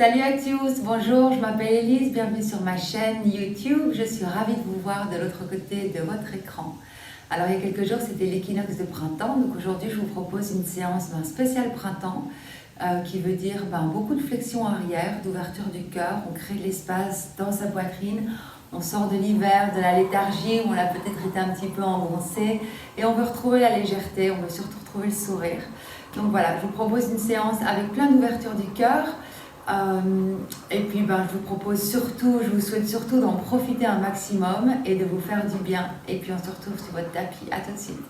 Salut à tous, bonjour, je m'appelle Elise, bienvenue sur ma chaîne YouTube. Je suis ravie de vous voir de l'autre côté de votre écran. Alors il y a quelques jours c'était l'équinoxe de printemps, donc aujourd'hui je vous propose une séance spéciale printemps qui veut dire beaucoup de flexion arrière, d'ouverture du cœur, on crée de l'espace dans sa poitrine, on sort de l'hiver, de la léthargie où on a peut-être été un petit peu engoncé et on veut retrouver la légèreté, on veut surtout retrouver le sourire. Donc voilà, je vous propose une séance avec plein d'ouverture du cœur. Et puis je vous propose surtout, je vous souhaite surtout d'en profiter un maximum et de vous faire du bien. Et puis on se retrouve sur votre tapis. À tout de suite.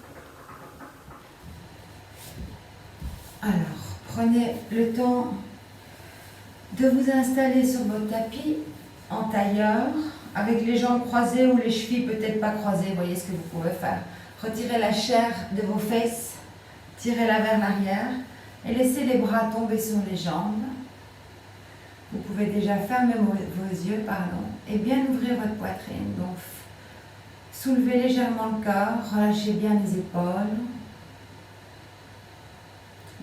Alors, prenez le temps de vous installer sur votre tapis en tailleur, avec les jambes croisées ou les chevilles peut-être pas croisées. Voyez ce que vous pouvez faire. Retirez la chair de vos fesses, tirez-la vers l'arrière et laissez les bras tomber sur les jambes. Vous pouvez déjà fermer vos yeux, et bien ouvrir votre poitrine. Donc, soulevez légèrement le corps, relâchez bien les épaules.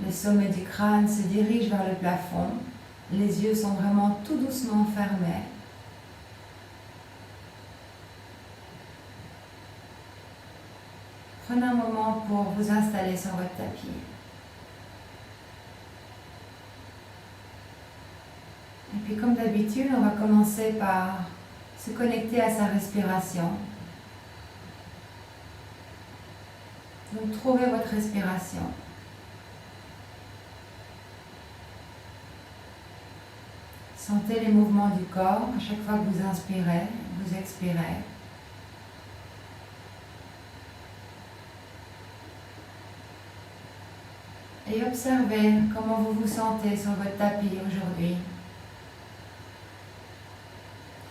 Le sommet du crâne se dirige vers le plafond. Les yeux sont vraiment tout doucement fermés. Prenez un moment pour vous installer sur votre tapis. Et puis comme d'habitude, on va commencer par se connecter à sa respiration. Donc trouvez votre respiration. Sentez les mouvements du corps à chaque fois que vous inspirez, vous expirez. Et observez comment vous vous sentez sur votre tapis aujourd'hui.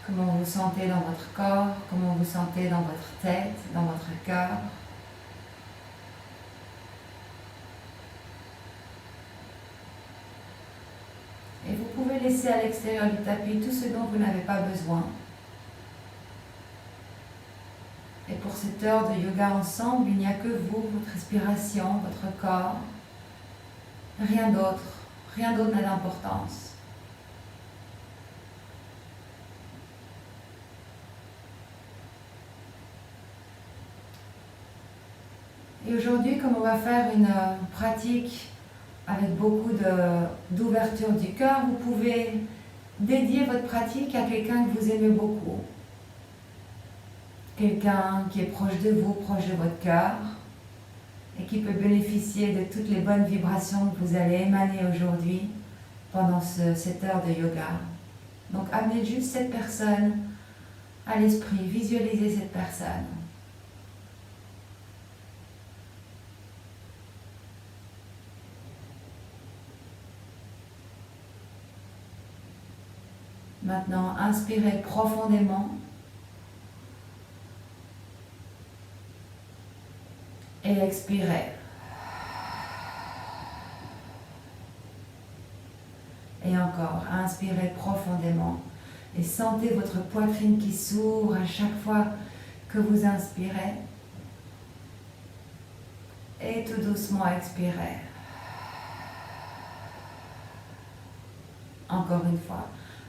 Comment vous vous sentez dans votre corps, comment vous vous sentez dans votre tête, dans votre cœur. Et vous pouvez laisser à l'extérieur du tapis tout ce dont vous n'avez pas besoin. Et pour cette heure de yoga ensemble, il n'y a que vous, votre respiration, votre corps. Rien d'autre n'a d'importance. Et aujourd'hui, comme on va faire une pratique avec beaucoup d'ouverture du cœur, vous pouvez dédier votre pratique à quelqu'un que vous aimez beaucoup. Quelqu'un qui est proche de vous, proche de votre cœur, et qui peut bénéficier de toutes les bonnes vibrations que vous allez émaner aujourd'hui pendant cette heure de yoga. Donc amenez juste cette personne à l'esprit, visualisez cette personne. Maintenant, inspirez profondément et expirez. Et encore, inspirez profondément et sentez votre poitrine qui s'ouvre à chaque fois que vous inspirez. Et tout doucement expirez. Encore une fois.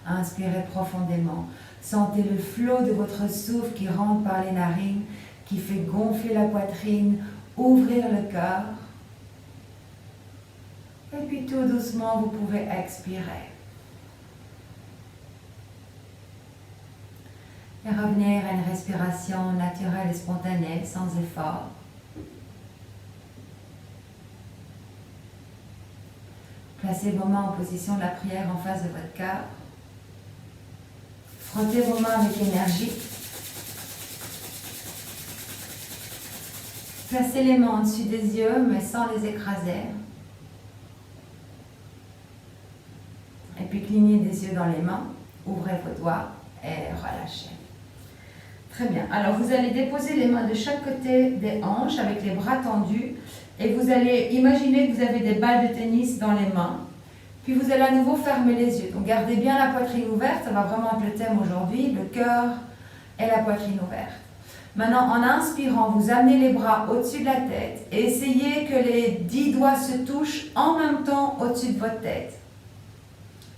Inspirez profondément. Sentez le flot de votre souffle qui rentre par les narines, qui fait gonfler la poitrine, ouvrir le cœur. Et puis tout doucement, vous pouvez expirer. Et revenir à une respiration naturelle et spontanée, sans effort. Placez vos mains en position de la prière en face de votre cœur. Frottez vos mains avec énergie. Placez les mains au-dessus des yeux, mais sans les écraser. Et puis clignez des yeux dans les mains. Ouvrez vos doigts et relâchez. Très bien. Alors vous allez déposer les mains de chaque côté des hanches avec les bras tendus. Et vous allez imaginer que vous avez des balles de tennis dans les mains. Puis vous allez à nouveau fermer les yeux. Donc gardez bien la poitrine ouverte, ça va vraiment être le thème aujourd'hui, le cœur et la poitrine ouverte. Maintenant, en inspirant, vous amenez les bras au-dessus de la tête et essayez que les 10 doigts se touchent en même temps au-dessus de votre tête.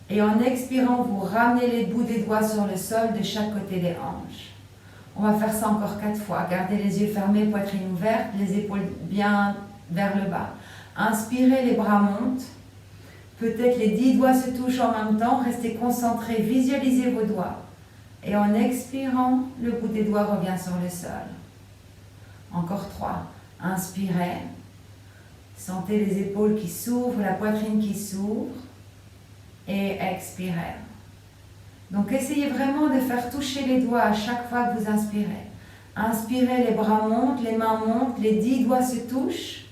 Et en expirant, vous ramenez les bouts des doigts sur le sol de chaque côté des hanches. On va faire ça encore 4 fois. Gardez les yeux fermés, poitrine ouverte, les épaules bien vers le bas. Inspirez, les bras montent. Peut-être les 10 doigts se touchent en même temps. Restez concentrés, visualisez vos doigts. Et en expirant, le bout des doigts revient sur le sol. Encore 3. Inspirez. Sentez les épaules qui s'ouvrent, la poitrine qui s'ouvre. Et expirez. Donc essayez vraiment de faire toucher les doigts à chaque fois que vous inspirez. Inspirez, les bras montent, les mains montent, les 10 doigts se touchent.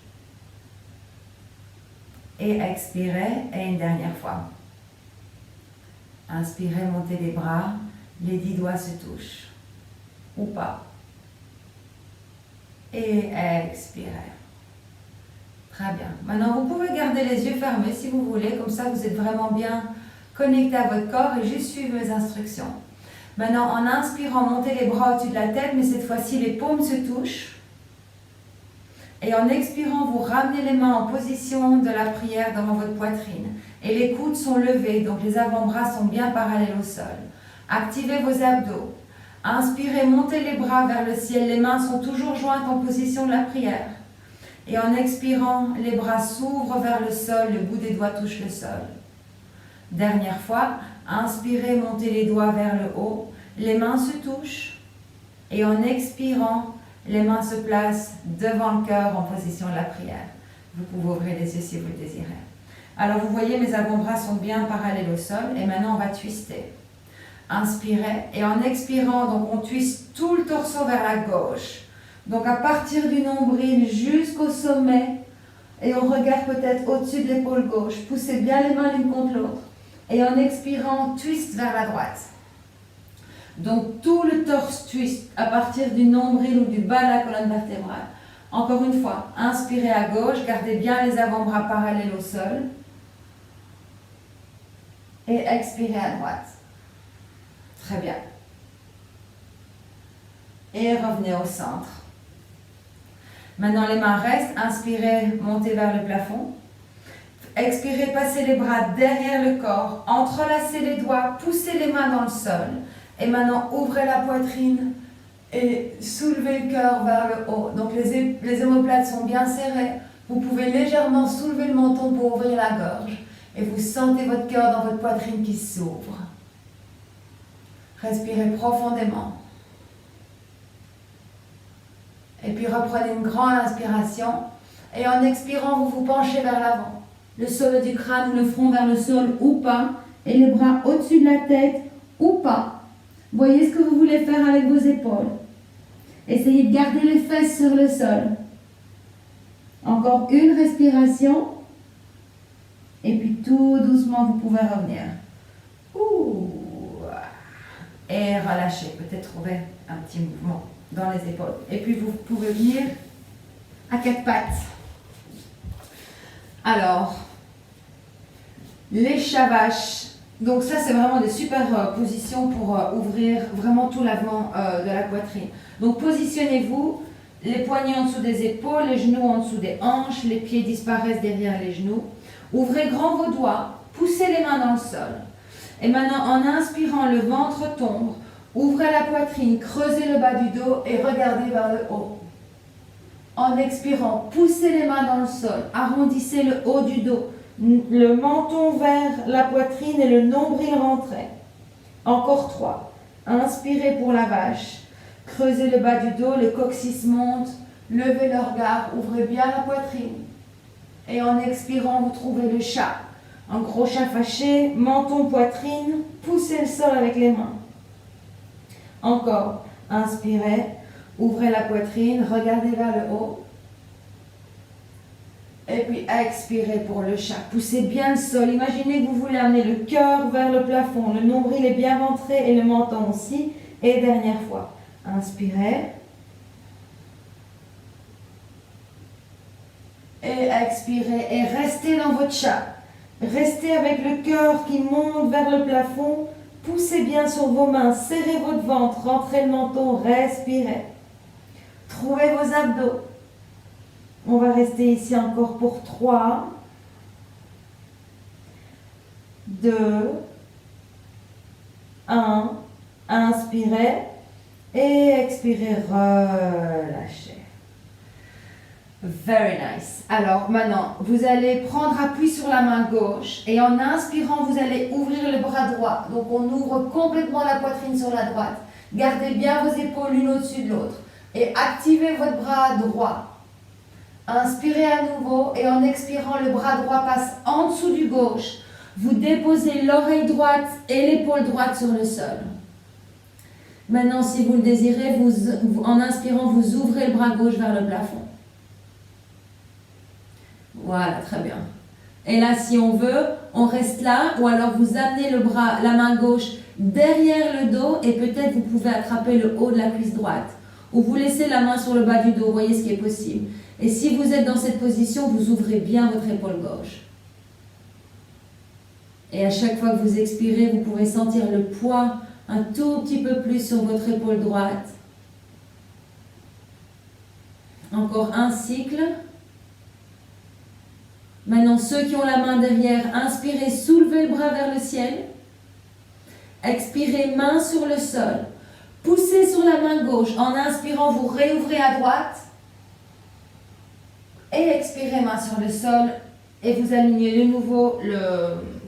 Et expirez, et une dernière fois. Inspirez, montez les bras, les 10 doigts se touchent. Ou pas. Et expirez. Très bien. Maintenant, vous pouvez garder les yeux fermés si vous voulez, comme ça vous êtes vraiment bien connecté à votre corps et juste suivre mes instructions. Maintenant, en inspirant, montez les bras au-dessus de la tête, mais cette fois-ci, les paumes se touchent. Et en expirant, vous ramenez les mains en position de la prière devant votre poitrine. Et les coudes sont levés, donc les avant-bras sont bien parallèles au sol. Activez vos abdos. Inspirez, montez les bras vers le ciel. Les mains sont toujours jointes en position de la prière. Et en expirant, les bras s'ouvrent vers le sol, le bout des doigts touche le sol. Dernière fois, inspirez, montez les doigts vers le haut. Les mains se touchent. Et en expirant, les mains se placent devant le cœur en position de la prière. Vous pouvez ouvrir les yeux si vous le désirez. Alors vous voyez, mes avant-bras sont bien parallèles au sol. Et maintenant, on va twister. Inspirez. Et en expirant, donc on twiste tout le torse vers la gauche. Donc à partir du nombril jusqu'au sommet. Et on regarde peut-être au-dessus de l'épaule gauche. Poussez bien les mains l'une contre l'autre. Et en expirant, twist vers la droite. Donc tout le torse twist à partir du nombril ou du bas de la colonne vertébrale. Encore une fois, inspirez à gauche, gardez bien les avant-bras parallèles au sol. Et expirez à droite. Très bien. Et revenez au centre. Maintenant les mains restent, inspirez, montez vers le plafond. Expirez, passez les bras derrière le corps, entrelacez les doigts, poussez les mains dans le sol. Et maintenant, ouvrez la poitrine et soulevez le cœur vers le haut. Donc les omoplates sont bien serrées. Vous pouvez légèrement soulever le menton pour ouvrir la gorge. Et vous sentez votre cœur dans votre poitrine qui s'ouvre. Respirez profondément. Et puis reprenez une grande inspiration. Et en expirant, vous vous penchez vers l'avant. Le sol du crâne ou le front vers le sol ou pas. Et les bras au-dessus de la tête ou pas. Voyez ce que vous voulez faire avec vos épaules. Essayez de garder les fesses sur le sol. Encore une respiration. Et puis tout doucement, vous pouvez revenir. Ouh. Et relâchez. Peut-être trouver un petit mouvement dans les épaules. Et puis vous pouvez venir à 4 pattes. Alors, les chavaches. Donc ça, c'est vraiment des super positions pour ouvrir vraiment tout l'avant de la poitrine. Donc positionnez-vous, les poignets en dessous des épaules, les genoux en dessous des hanches, les pieds disparaissent derrière les genoux. Ouvrez grand vos doigts, poussez les mains dans le sol. Et maintenant, en inspirant, le ventre tombe. Ouvrez la poitrine, creusez le bas du dos et regardez vers le haut. En expirant, poussez les mains dans le sol, arrondissez le haut du dos. Le menton vers la poitrine et le nombril rentré. Encore 3. Inspirez pour la vache. Creusez le bas du dos, le coccyx monte. Levez le regard, ouvrez bien la poitrine. Et en expirant, vous trouvez le chat. Un gros chat fâché, menton, poitrine. Poussez le sol avec les mains. Encore. Inspirez, ouvrez la poitrine, regardez vers le haut. Et puis expirez pour le chat. Poussez bien le sol. Imaginez que vous voulez amener le cœur vers le plafond. Le nombril est bien rentré et le menton aussi. Et dernière fois. Inspirez. Et expirez. Et restez dans votre chat. Restez avec le cœur qui monte vers le plafond. Poussez bien sur vos mains. Serrez votre ventre. Rentrez le menton. Respirez. Trouvez vos abdos. On va rester ici encore pour 3, 2, 1, inspirez et expirez, relâchez. Very nice. Alors maintenant, vous allez prendre appui sur la main gauche et en inspirant, vous allez ouvrir le bras droit. Donc on ouvre complètement la poitrine sur la droite. Gardez bien vos épaules l'une au-dessus de l'autre et activez votre bras droit. Inspirez à nouveau et en expirant, le bras droit passe en dessous du gauche. Vous déposez l'oreille droite et l'épaule droite sur le sol. Maintenant, si vous le désirez, en inspirant, vous ouvrez le bras gauche vers le plafond. Voilà, très bien. Et là, si on veut, on reste là, ou alors vous amenez la main gauche derrière le dos et peut-être vous pouvez attraper le haut de la cuisse droite. Ou vous laissez la main sur le bas du dos, voyez ce qui est possible. Et si vous êtes dans cette position, vous ouvrez bien votre épaule gauche. Et à chaque fois que vous expirez, vous pouvez sentir le poids un tout petit peu plus sur votre épaule droite. Encore un cycle. Maintenant, ceux qui ont la main derrière, inspirez, soulevez le bras vers le ciel. Expirez, main sur le sol. Poussez sur la main gauche. En inspirant, vous réouvrez à droite. Et expirez, main sur le sol. Et vous alignez de nouveau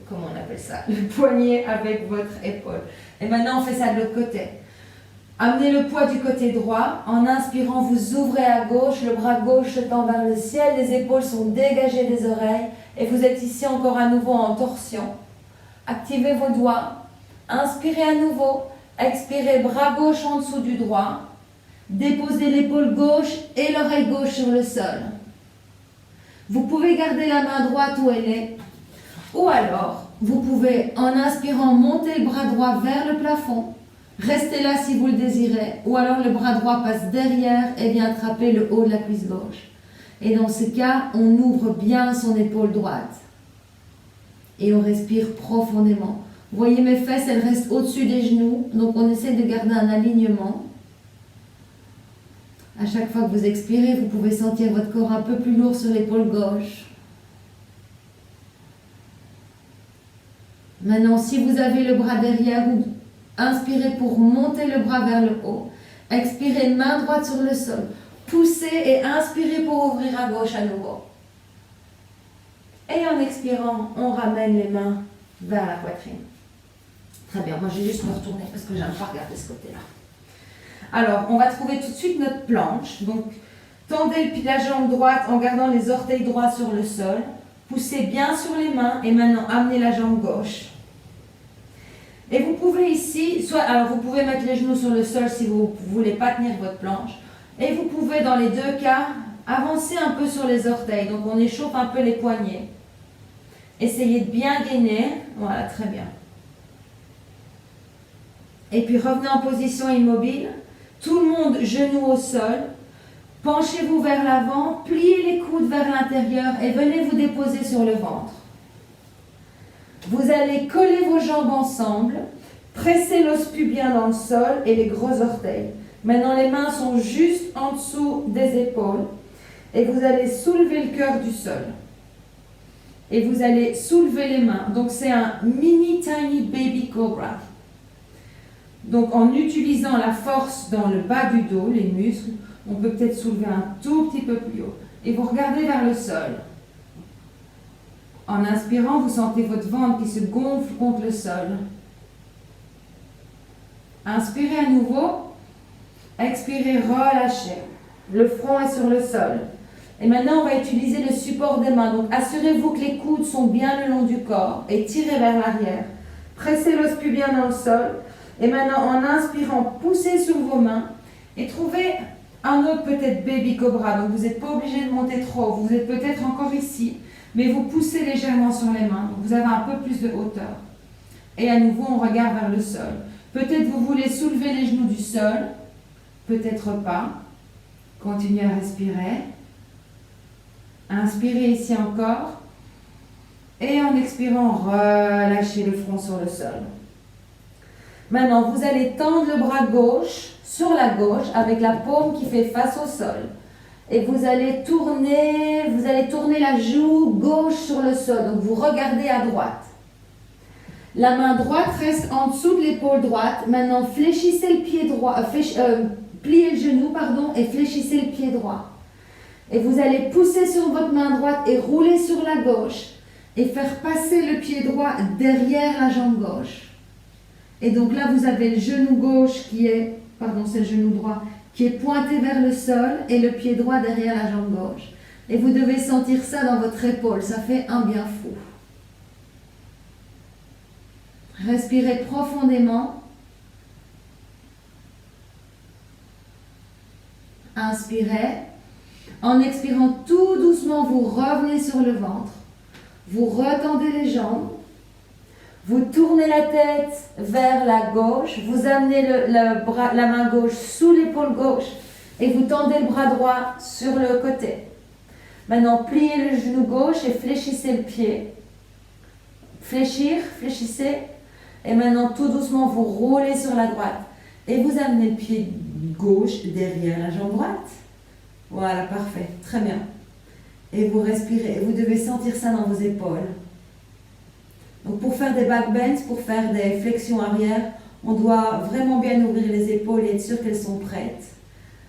comment on appelle ça, le poignet avec votre épaule. Et maintenant, on fait ça de l'autre côté. Amenez le poids du côté droit. En inspirant, vous ouvrez à gauche, le bras gauche se tend vers le ciel, les épaules sont dégagées des oreilles. Et vous êtes ici encore à nouveau en torsion. Activez vos doigts. Inspirez à nouveau. Expirez, bras gauche en dessous du droit. Déposez l'épaule gauche et l'oreille gauche sur le sol. Vous pouvez garder la main droite où elle est. Ou alors, vous pouvez, en inspirant, monter le bras droit vers le plafond. Restez là si vous le désirez. Ou alors, le bras droit passe derrière et vient attraper le haut de la cuisse gauche. Et dans ce cas, on ouvre bien son épaule droite. Et on respire profondément. Vous voyez mes fesses, elles restent au-dessus des genoux. Donc, on essaie de garder un alignement. À chaque fois que vous expirez, vous pouvez sentir votre corps un peu plus lourd sur l'épaule gauche. Maintenant, si vous avez le bras derrière, vous inspirez pour monter le bras vers le haut. Expirez, main droite sur le sol. Poussez et inspirez pour ouvrir à gauche à nouveau. Et en expirant, on ramène les mains vers la poitrine. Très bien, moi je vais juste me retourner parce que je n'aime pas regarder ce côté-là. Alors, on va trouver tout de suite notre planche. Donc, tendez la jambe droite en gardant les orteils droits sur le sol. Poussez bien sur les mains et maintenant amenez la jambe gauche. Et vous pouvez ici, alors vous pouvez mettre les genoux sur le sol si vous ne voulez pas tenir votre planche. Et vous pouvez dans les deux cas avancer un peu sur les orteils. Donc on échauffe un peu les poignets. Essayez de bien gainer. Voilà, très bien. Et puis revenez en position immobile. Tout le monde genoux au sol. Penchez-vous vers l'avant, pliez les coudes vers l'intérieur et venez vous déposer sur le ventre. Vous allez coller vos jambes ensemble, presser l'os pubien dans le sol et les gros orteils. Maintenant, les mains sont juste en dessous des épaules et vous allez soulever le cœur du sol. Et vous allez soulever les mains. Donc, c'est un mini tiny baby cobra. Donc, en utilisant la force dans le bas du dos, les muscles, on peut peut-être soulever un tout petit peu plus haut. Et vous regardez vers le sol. En inspirant, vous sentez votre ventre qui se gonfle contre le sol. Inspirez à nouveau. Expirez, relâchez. Le front est sur le sol. Et maintenant, on va utiliser le support des mains. Donc, assurez-vous que les coudes sont bien le long du corps et tirez vers l'arrière. Pressez l'os pubien dans le sol. Et maintenant, en inspirant, poussez sur vos mains et trouvez un autre peut-être baby cobra. Donc, vous n'êtes pas obligé de monter trop haut. Vous êtes peut-être encore ici. Mais vous poussez légèrement sur les mains, donc vous avez un peu plus de hauteur. Et à nouveau, on regarde vers le sol. Peut-être vous voulez soulever les genoux du sol, peut-être pas. Continuez à respirer. Inspirez ici encore. Et en expirant, relâchez le front sur le sol. Maintenant, vous allez tendre le bras gauche sur la gauche avec la paume qui fait face au sol. Et vous allez tourner la joue gauche sur le sol. Donc vous regardez à droite. La main droite reste en dessous de l'épaule droite. Maintenant, fléchissez le pied droit, pliez le genou, pardon, et fléchissez le pied droit. Et vous allez pousser sur votre main droite et rouler sur la gauche et faire passer le pied droit derrière la jambe gauche. Et donc là, vous avez le genou gauche qui est, pardon, c'est le genou droit, qui est pointé vers le sol et le pied droit derrière la jambe gauche. Et vous devez sentir ça dans votre épaule, ça fait un bien fou. Respirez profondément. Inspirez. En expirant tout doucement, vous revenez sur le ventre. Vous retendez les jambes. Vous tournez la tête vers la gauche. Vous amenez la main gauche sous l'épaule gauche. Et vous tendez le bras droit sur le côté. Maintenant, pliez le genou gauche et fléchissez le pied. Fléchir, fléchissez. Et maintenant, tout doucement, vous roulez sur la droite. Et vous amenez le pied gauche derrière la jambe droite. Voilà, parfait. Très bien. Et vous respirez. Et vous devez sentir ça dans vos épaules. Donc, pour faire des back bends, pour faire des flexions arrière, on doit vraiment bien ouvrir les épaules et être sûr qu'elles sont prêtes.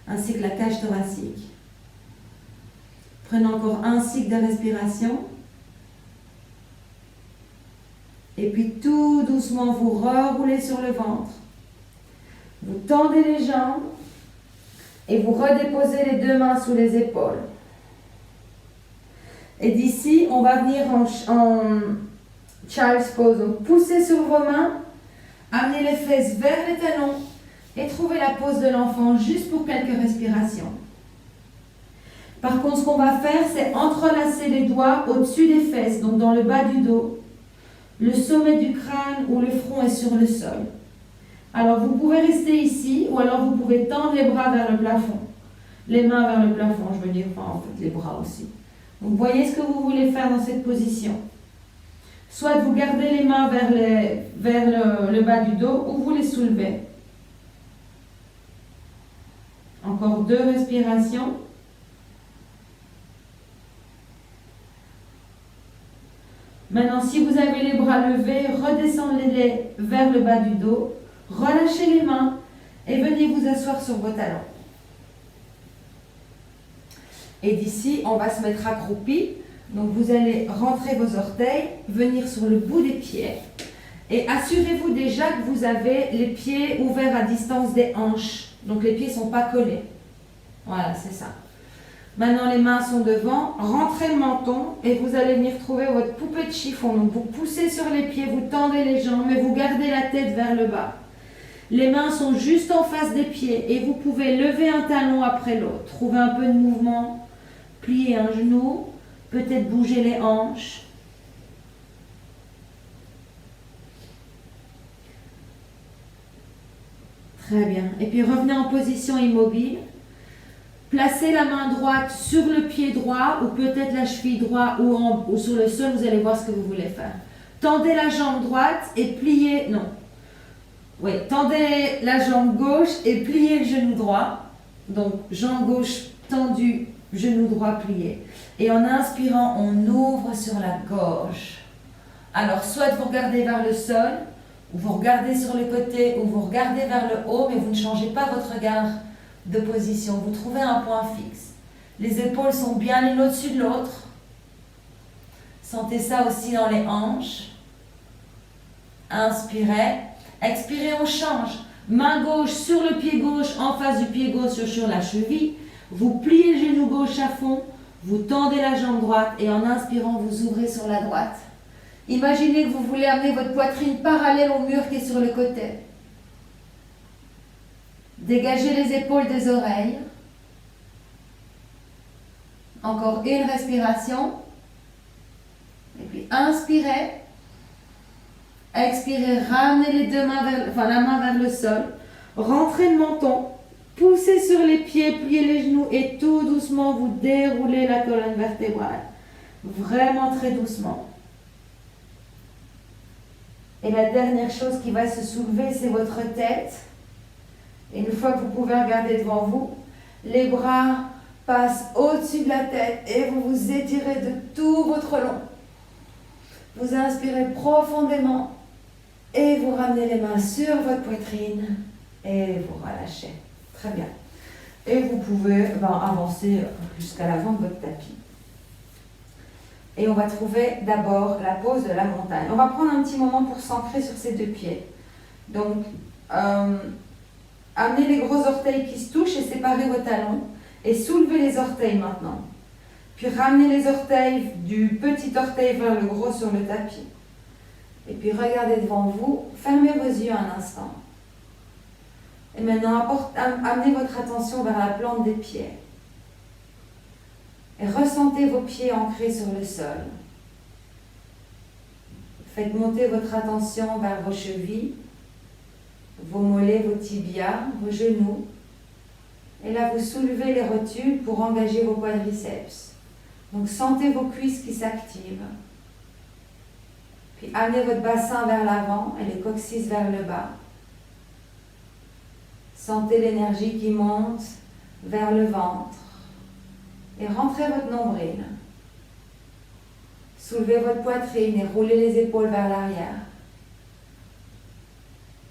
Ainsi que la cage thoracique. Prenez encore un cycle de respiration. Et puis tout doucement, vous reroulez sur le ventre. Vous tendez les jambes et vous redéposez les deux mains sous les épaules. Et d'ici, on va venir en Child's Pose. Donc, poussez sur vos mains, amenez les fesses vers les talons et trouvez la pose de l'enfant juste pour quelques respirations. Par contre, ce qu'on va faire, c'est entrelacer les doigts au-dessus des fesses, donc dans le bas du dos. Le sommet du crâne ou le front est sur le sol. Alors, vous pouvez rester ici ou alors vous pouvez tendre les bras vers le plafond. Les mains vers le plafond, je veux dire, enfin, en fait, les bras aussi. Donc, voyez ce que vous voulez faire dans cette position. Soit vous gardez les mains vers le bas du dos ou vous les soulevez. Encore 2 respirations. Maintenant, si vous avez les bras levés, redescendez-les vers le bas du dos, relâchez les mains et venez vous asseoir sur vos talons. Et d'ici, on va se mettre accroupi. Donc, vous allez rentrer vos orteils, venir sur le bout des pieds. Et assurez-vous déjà que vous avez les pieds ouverts à distance des hanches. Donc, les pieds ne sont pas collés. Voilà, c'est ça. Maintenant, les mains sont devant. Rentrez le menton et vous allez venir trouver votre poupée de chiffon. Donc, vous poussez sur les pieds, vous tendez les jambes, mais vous gardez la tête vers le bas. Les mains sont juste en face des pieds et vous pouvez lever un talon après l'autre. Trouvez un peu de mouvement. Plier un genou. Peut-être bouger les hanches. Très bien. Et puis revenez en position immobile. Placez la main droite sur le pied droit ou peut-être la cheville droite ou sur le sol. Vous allez voir ce que vous voulez faire. Tendez la jambe droite et pliez... Non. Oui, tendez la jambe gauche et pliez le genou droit. Donc, jambe gauche tendue, genou droit plié. Et en inspirant, on ouvre sur la gauche. Alors, soit vous regardez vers le sol, ou vous regardez sur le côté, ou vous regardez vers le haut, mais vous ne changez pas votre regard de position. Vous trouvez un point fixe. Les épaules sont bien l'une au-dessus de l'autre. Sentez ça aussi dans les hanches. Inspirez. Expirez, on change. Main gauche sur le pied gauche, en face du pied gauche sur la cheville. Vous pliez le genou gauche à fond. Vous tendez la jambe droite et en inspirant, vous ouvrez sur la droite. Imaginez que vous voulez amener votre poitrine parallèle au mur qui est sur le côté. Dégagez les épaules des oreilles. Encore une respiration. Et puis inspirez. Expirez, ramenez les deux mains la main vers le sol. Rentrez le menton. Poussez sur les pieds, pliez les genoux et tout doucement, vous déroulez la colonne vertébrale. Vraiment très doucement. Et la dernière chose qui va se soulever, c'est votre tête. Et une fois que vous pouvez regarder devant vous, les bras passent au-dessus de la tête et vous vous étirez de tout votre long. Vous inspirez profondément Et vous ramenez les mains sur votre poitrine et vous relâchez. Très bien. Et vous pouvez avancer jusqu'à l'avant de votre tapis. Et on va trouver d'abord la pose de la montagne. On va prendre un petit moment pour s'ancrer sur ces deux pieds. Donc, amenez les gros orteils qui se touchent et séparez vos talons. Et soulevez les orteils maintenant. Puis ramenez les orteils du petit orteil vers le gros sur le tapis. Et puis regardez devant vous, fermez vos yeux un instant. Et maintenant, amenez votre attention vers la plante des pieds. Et ressentez vos pieds ancrés sur le sol. Faites monter votre attention vers vos chevilles, vos mollets, vos tibias, vos genoux. Et là, vous soulevez les rotules pour engager vos quadriceps. Donc, sentez vos cuisses qui s'activent. Puis, amenez votre bassin vers l'avant et les coccyx vers le bas. Sentez l'énergie qui monte vers le ventre. Et rentrez votre nombril. Soulevez votre poitrine et roulez les épaules vers l'arrière.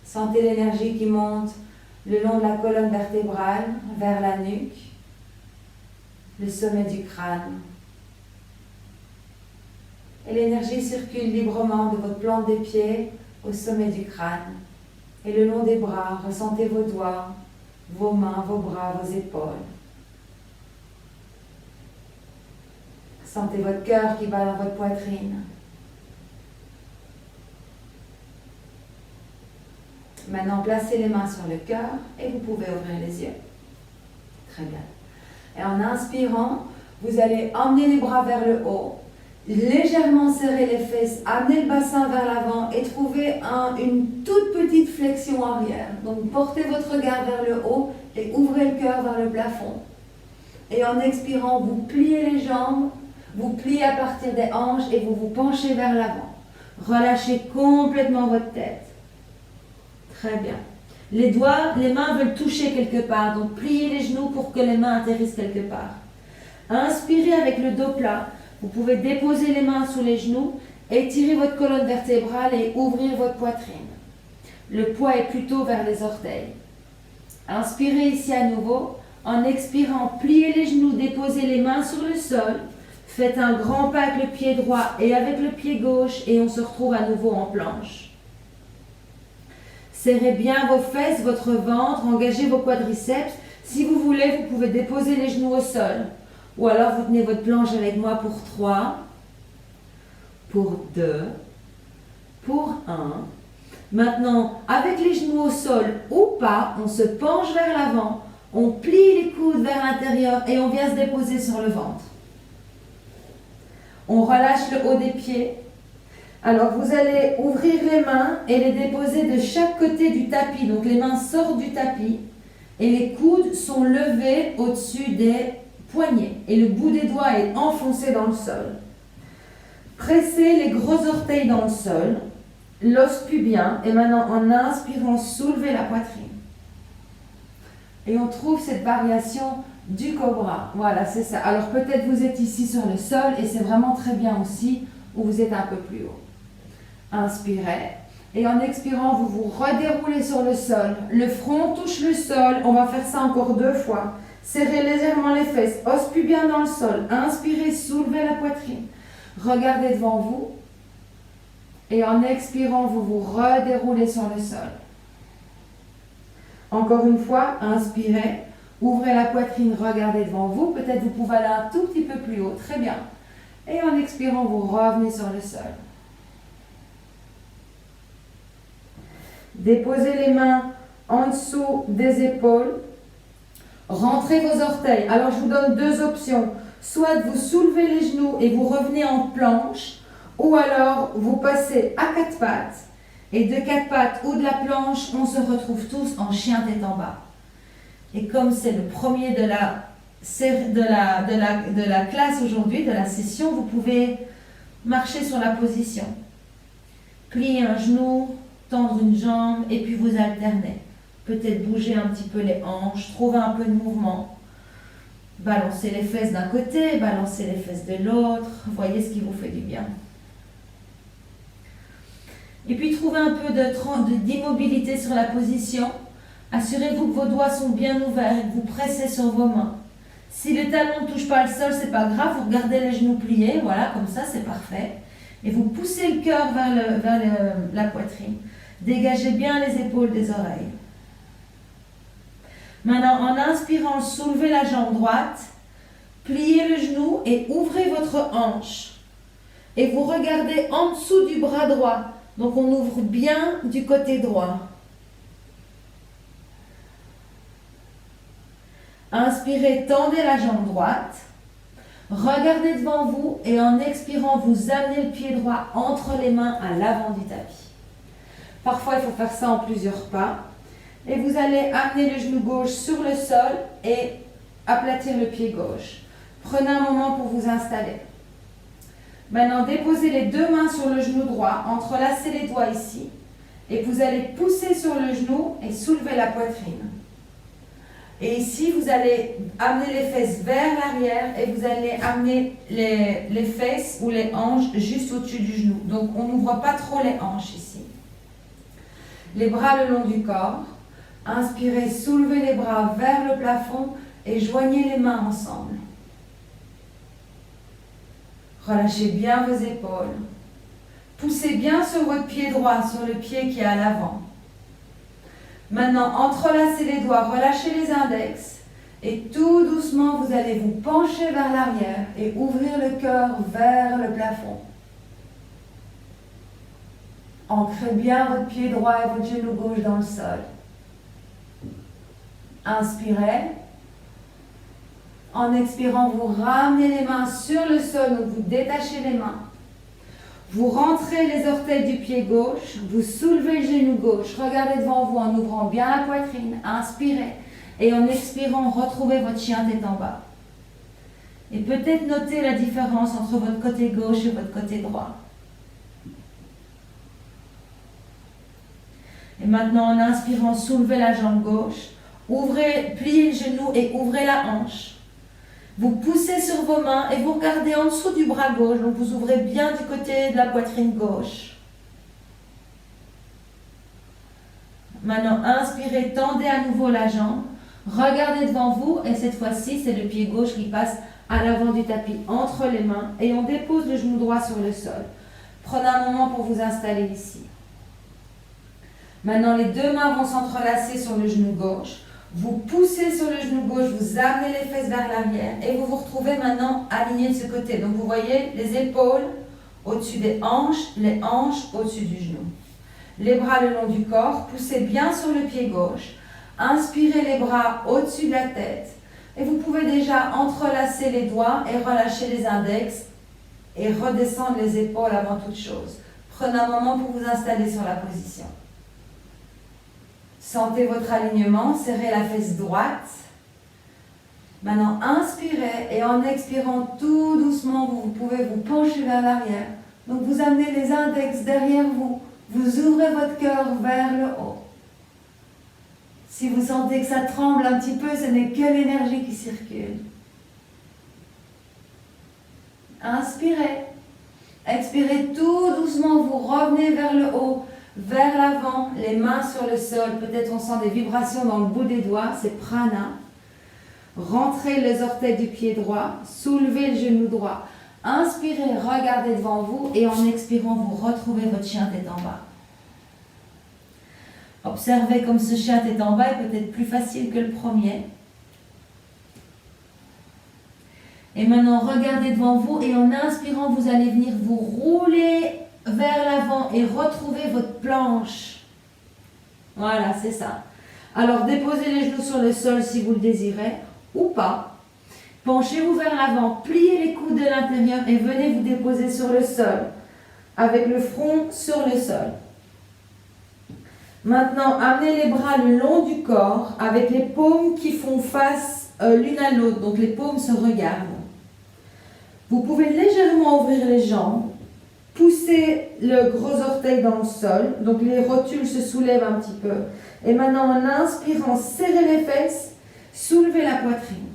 Sentez l'énergie qui monte le long de la colonne vertébrale vers la nuque, le sommet du crâne. Et l'énergie circule librement de votre plante des pieds au sommet du crâne. Et le long des bras, ressentez vos doigts, vos mains, vos bras, vos épaules. Sentez votre cœur qui bat dans votre poitrine. Maintenant, placez les mains sur le cœur et vous pouvez ouvrir les yeux. Très bien. Et en inspirant, vous allez emmener les bras vers le haut, légèrement serrer les fesses, amener le bassin vers l'avant et trouver une toute petite flexion arrière. Donc, portez votre regard vers le haut et ouvrez le cœur vers le plafond. Et en expirant, vous pliez les jambes, vous pliez à partir des hanches et vous vous penchez vers l'avant. Relâchez complètement votre tête. Très bien. Les doigts, les mains veulent toucher quelque part, donc pliez les genoux pour que les mains atterrissent quelque part. Inspirez avec le dos plat. Vous pouvez déposer les mains sous les genoux, étirer votre colonne vertébrale et ouvrir votre poitrine. Le poids est plutôt vers les orteils. Inspirez ici à nouveau. En expirant, pliez les genoux, déposez les mains sur le sol. Faites un grand pas avec le pied droit et avec le pied gauche et on se retrouve à nouveau en planche. Serrez bien vos fesses, votre ventre, engagez vos quadriceps. Si vous voulez, vous pouvez déposer les genoux au sol. Ou alors vous tenez votre planche avec moi pour 3, pour 2, pour 1. Maintenant, avec les genoux au sol ou pas, on se penche vers l'avant, on plie les coudes vers l'intérieur et on vient se déposer sur le ventre. On relâche le haut des pieds. Alors, vous allez ouvrir les mains et les déposer de chaque côté du tapis. Donc, les mains sortent du tapis et les coudes sont levés au-dessus des poignets. Et le bout des doigts est enfoncé dans le sol. Pressez les gros orteils dans le sol, l'os pubien. Et maintenant, en inspirant, soulevez la poitrine. Et on trouve cette variation du cobra. Voilà, c'est ça. Alors, peut-être vous êtes ici sur le sol et c'est vraiment très bien aussi où vous êtes un peu plus haut. Inspirez. Et en expirant, vous vous redéroulez sur le sol. Le front touche le sol. On va faire ça encore 2 fois. Serrez légèrement les fesses. Os pubien dans le sol. Inspirez, soulevez la poitrine. Regardez devant vous. Et en expirant, vous vous redéroulez sur le sol. Encore une fois, inspirez. Ouvrez la poitrine, regardez devant vous. Peut-être vous pouvez aller un tout petit peu plus haut. Très bien. Et en expirant, vous revenez sur le sol. Déposez les mains en dessous des épaules. Rentrez vos orteils. Alors, je vous donne 2 options. Soit vous soulevez les genoux et vous revenez en planche, ou alors vous passez à 4 pattes. Et de 4 pattes ou de la planche, on se retrouve tous en chien tête en bas. Et comme c'est le premier de la classe aujourd'hui, de la session, vous pouvez marcher sur la position. Plier un genou, tendre une jambe et puis vous alternez. Peut-être bouger un petit peu les hanches, trouver un peu de mouvement. Balancez les fesses d'un côté, balancez les fesses de l'autre. Voyez ce qui vous fait du bien. Et puis trouvez un peu d'immobilité sur la position. Assurez-vous que vos doigts sont bien ouverts et que vous pressez sur vos mains. Si les talons ne touchent pas le sol, c'est pas grave, vous regardez les genoux pliés, voilà, comme ça, c'est parfait. Et vous poussez le cœur vers la poitrine. Dégagez bien les épaules des oreilles. Maintenant, en inspirant, soulevez la jambe droite, pliez le genou et ouvrez votre hanche. Et vous regardez en dessous du bras droit. Donc, on ouvre bien du côté droit. Inspirez, tendez la jambe droite. Regardez devant vous et en expirant, vous amenez le pied droit entre les mains à l'avant du tapis. Parfois, il faut faire ça en plusieurs pas. Et vous allez amener le genou gauche sur le sol et aplatir le pied gauche. Prenez un moment pour vous installer. Maintenant, déposez les deux mains sur le genou droit, entrelacez les doigts ici. Et vous allez pousser sur le genou et soulever la poitrine. Et ici, vous allez amener les fesses vers l'arrière et vous allez amener les fesses ou les hanches juste au-dessus du genou. Donc, on n'ouvre pas trop les hanches ici. Les bras le long du corps. Inspirez, soulevez les bras vers le plafond et joignez les mains ensemble. Relâchez bien vos épaules. Poussez bien sur votre pied droit, sur le pied qui est à l'avant. Maintenant, entrelacez les doigts, relâchez les index et tout doucement, vous allez vous pencher vers l'arrière et ouvrir le cœur vers le plafond. Ancrez bien votre pied droit et votre genou gauche dans le sol. Inspirez. En expirant, vous ramenez les mains sur le sol, donc vous détachez les mains. Vous rentrez les orteils du pied gauche, vous soulevez le genou gauche, regardez devant vous en ouvrant bien la poitrine, inspirez. Et en expirant, retrouvez votre chien tête en bas. Et peut-être notez la différence entre votre côté gauche et votre côté droit. Et maintenant, en inspirant, soulevez la jambe gauche, ouvrez, pliez le genou et ouvrez la hanche. Vous poussez sur vos mains et vous regardez en dessous du bras gauche, donc vous ouvrez bien du côté de la poitrine gauche. Maintenant, inspirez, tendez à nouveau la jambe, regardez devant vous et cette fois-ci, c'est le pied gauche qui passe à l'avant du tapis entre les mains et on dépose le genou droit sur le sol. Prenez un moment pour vous installer ici. Maintenant, les deux mains vont s'entrelacer sur le genou gauche. Vous poussez sur le genou gauche, vous amenez les fesses vers l'arrière et vous vous retrouvez maintenant aligné de ce côté. Donc, vous voyez les épaules au-dessus des hanches, les hanches au-dessus du genou. Les bras le long du corps, poussez bien sur le pied gauche. Inspirez les bras au-dessus de la tête. Et vous pouvez déjà entrelacer les doigts et relâcher les index et redescendre les épaules avant toute chose. Prenez un moment pour vous installer sur la position. Sentez votre alignement, serrez la fesse droite. Maintenant, inspirez et en expirant tout doucement, vous pouvez vous pencher vers l'arrière. Donc, vous amenez les index derrière vous. Vous ouvrez votre cœur vers le haut. Si vous sentez que ça tremble un petit peu, ce n'est que l'énergie qui circule. Inspirez. Expirez tout doucement, vous revenez vers le haut. Vers l'avant, les mains sur le sol. Peut-être on sent des vibrations dans le bout des doigts, c'est prana. Rentrez les orteils du pied droit, soulevez le genou droit. Inspirez, regardez devant vous et en expirant, vous retrouvez votre chien tête en bas. Observez comme ce chien tête en bas est peut-être plus facile que le premier. Et maintenant, regardez devant vous et en inspirant, vous allez venir vous rouler vers l'avant et retrouvez votre planche. Voilà, c'est ça. Alors, déposez les genoux sur le sol si vous le désirez, ou pas. Penchez-vous vers l'avant, pliez les coudes de l'intérieur et venez vous déposer sur le sol, avec le front sur le sol. Maintenant, amenez les bras le long du corps, avec les paumes qui font face l'une à l'autre, donc les paumes se regardent. Vous pouvez légèrement ouvrir les jambes. Poussez le gros orteil dans le sol, donc les rotules se soulèvent un petit peu. Et maintenant, en inspirant, serrez les fesses, soulevez la poitrine.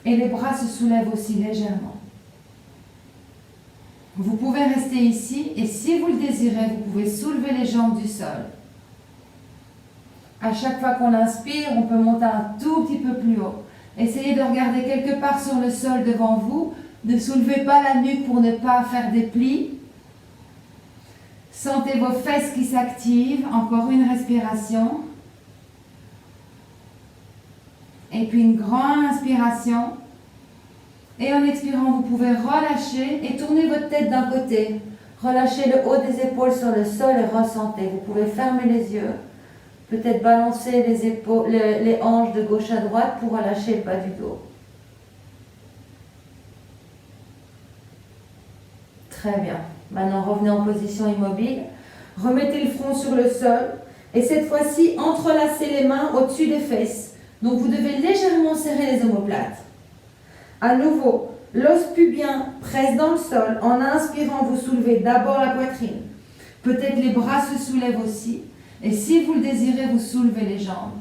Et les bras se soulèvent aussi légèrement. Vous pouvez rester ici et si vous le désirez, vous pouvez soulever les jambes du sol. À chaque fois qu'on inspire, on peut monter un tout petit peu plus haut. Essayez de regarder quelque part sur le sol devant vous. Ne soulevez pas la nuque pour ne pas faire des plis. Sentez vos fesses qui s'activent. Encore une respiration. Et puis une grande inspiration. Et en expirant, vous pouvez relâcher et tourner votre tête d'un côté. Relâchez le haut des épaules sur le sol et ressentez. Vous pouvez fermer les yeux. Peut-être balancer les épaules, les hanches de gauche à droite pour relâcher le bas du dos. Très bien. Maintenant, revenez en position immobile. Remettez le front sur le sol. Et cette fois-ci, entrelacez les mains au-dessus des fesses. Donc, vous devez légèrement serrer les omoplates. À nouveau, l'os pubien presse dans le sol. En inspirant, vous soulevez d'abord la poitrine. Peut-être les bras se soulèvent aussi. Et si vous le désirez, vous soulevez les jambes.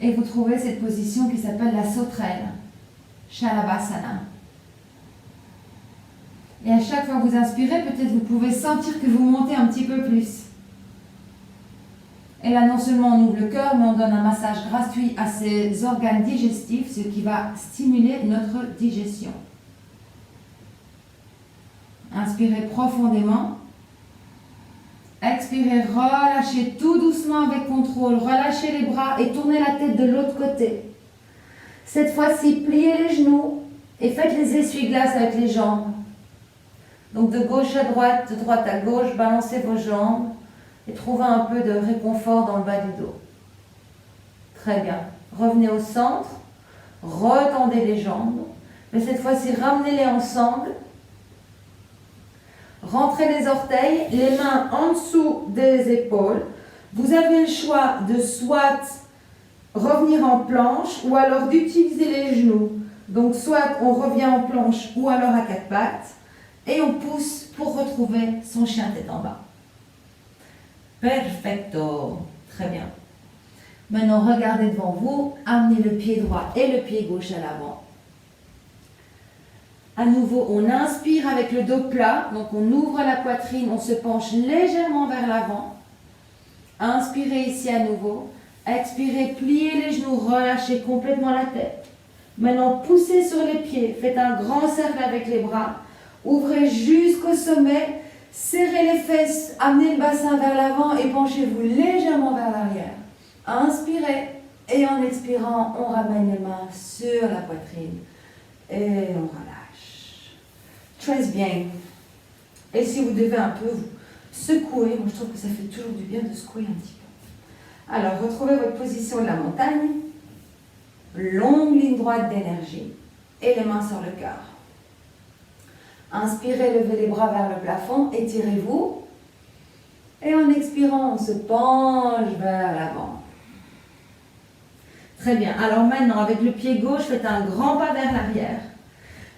Et vous trouvez cette position qui s'appelle la sauterelle. Shalabhasana. Et à chaque fois que vous inspirez, peut-être vous pouvez sentir que vous montez un petit peu plus. Et là, non seulement on ouvre le cœur, mais on donne un massage gratuit à ces organes digestifs, ce qui va stimuler notre digestion. Inspirez profondément. Expirez, relâchez tout doucement avec contrôle. Relâchez les bras et tournez la tête de l'autre côté. Cette fois-ci, pliez les genoux et faites les essuie-glaces avec les jambes. Donc de gauche à droite, de droite à gauche, balancez vos jambes et trouvez un peu de réconfort dans le bas du dos. Très bien. Revenez au centre, retendez les jambes, mais cette fois-ci, ramenez-les ensemble. Rentrez les orteils, les mains en dessous des épaules. Vous avez le choix de soit revenir en planche ou alors d'utiliser les genoux. Donc soit on revient en planche ou alors à quatre pattes et on pousse pour retrouver son chien tête en bas. Perfecto. Très bien. Maintenant, regardez devant vous, amenez le pied droit et le pied gauche à l'avant. À nouveau, on inspire avec le dos plat, donc on ouvre la poitrine, on se penche légèrement vers l'avant. Inspirez ici à nouveau. Expirez, pliez les genoux, relâchez complètement la tête. Maintenant, poussez sur les pieds, faites un grand cercle avec les bras. Ouvrez jusqu'au sommet, serrez les fesses, amenez le bassin vers l'avant et penchez-vous légèrement vers l'arrière. Inspirez et en expirant, on ramène les mains sur la poitrine et on relâche. Très bien. Et si vous devez un peu vous secouer, moi je trouve que ça fait toujours du bien de secouer un petit peu. Alors, retrouvez votre position de la montagne, longue ligne droite d'énergie et les mains sur le cœur. Inspirez, levez les bras vers le plafond, étirez-vous. Et en expirant, on se penche vers l'avant. Très bien. Alors maintenant, avec le pied gauche, faites un grand pas vers l'arrière.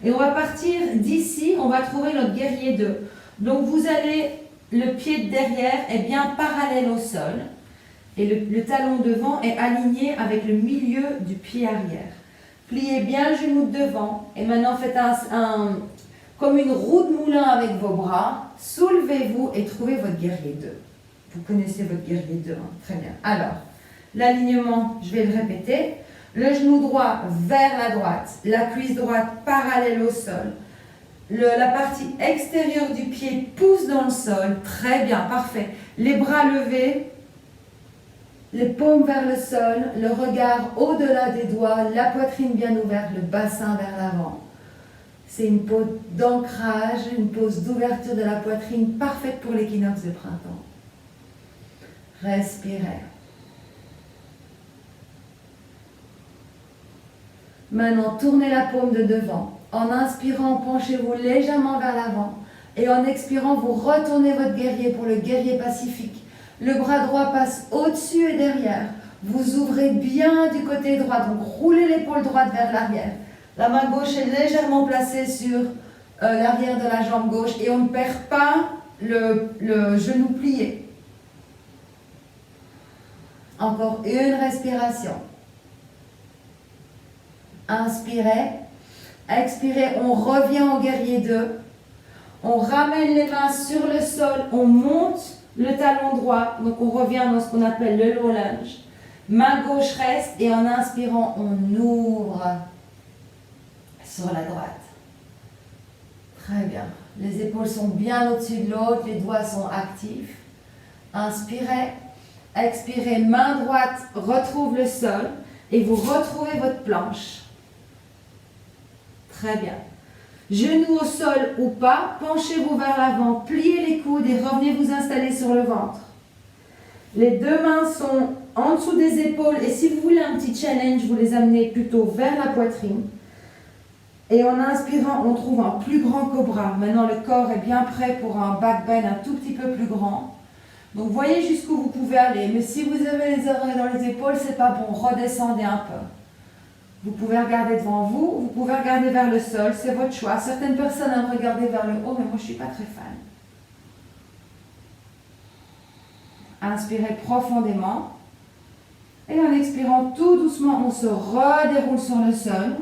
Et on va partir d'ici, on va trouver notre guerrier 2. Donc vous allez, le pied de derrière est bien parallèle au sol. Et le talon devant est aligné avec le milieu du pied arrière. Pliez bien le genou de devant. Et maintenant faites comme une roue de moulin avec vos bras. Soulevez-vous et trouvez votre guerrier 2. Vous connaissez votre guerrier 2, hein? Très bien. Alors, l'alignement, je vais le répéter. Le genou droit vers la droite, la cuisse droite parallèle au sol. La partie extérieure du pied pousse dans le sol. Très bien, parfait. Les bras levés, les paumes vers le sol, le regard au-delà des doigts, la poitrine bien ouverte, le bassin vers l'avant. C'est une pose d'ancrage, une pose d'ouverture de la poitrine parfaite pour l'équinoxe de printemps. Respirez. Maintenant, tournez la paume de devant. En inspirant, penchez-vous légèrement vers l'avant. Et en expirant, vous retournez votre guerrier pour le guerrier pacifique. Le bras droit passe au-dessus et derrière. Vous ouvrez bien du côté droit. Donc, roulez l'épaule droite vers l'arrière. La main gauche est légèrement placée sur l'arrière de la jambe gauche. Et on ne perd pas le genou plié. Encore une respiration. Inspirez, expirez, on revient au guerrier 2. On ramène les mains sur le sol, on monte le talon droit, donc on revient dans ce qu'on appelle le low lunge. Main gauche reste et en inspirant, on ouvre sur la droite. Très bien. Les épaules sont bien au-dessus de l'autre, les doigts sont actifs. Inspirez, expirez, main droite retrouve le sol et vous retrouvez votre planche. Très bien. Genoux au sol ou pas, penchez-vous vers l'avant, pliez les coudes et revenez vous installer sur le ventre. Les deux mains sont en dessous des épaules et si vous voulez un petit challenge, vous les amenez plutôt vers la poitrine. Et en inspirant, on trouve un plus grand cobra. Maintenant, le corps est bien prêt pour un back bend un tout petit peu plus grand. Donc, voyez jusqu'où vous pouvez aller. Mais si vous avez les oreilles dans les épaules, c'est pas bon. Redescendez un peu. Vous pouvez regarder devant vous, vous pouvez regarder vers le sol, c'est votre choix. Certaines personnes aiment regarder vers le haut, mais moi je ne suis pas très fan. Inspirez profondément. Et en expirant tout doucement, on se redéroule sur le sol.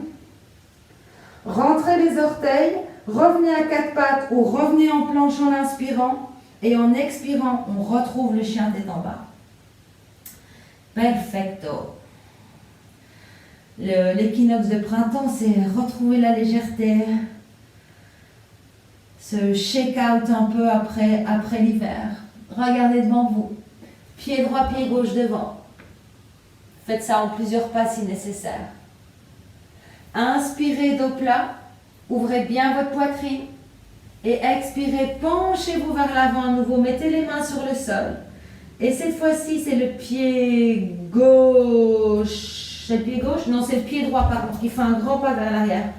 Rentrez les orteils, revenez à quatre pattes ou revenez en planche en inspirant. Et en expirant, on retrouve le chien tête en bas. Perfecto. L'équinoxe de printemps, c'est retrouver la légèreté, se shake out un peu après l'hiver. Regardez devant vous, pied droit, pied gauche devant. Faites ça en plusieurs pas si nécessaire. Inspirez dos plat, ouvrez bien votre poitrine et expirez, penchez-vous vers l'avant à nouveau, mettez les mains sur le sol. Et cette fois-ci, c'est le pied gauche. C'est le pied gauche? Non, c'est le pied droit, pardon, qui fait un grand pas vers l'arrière.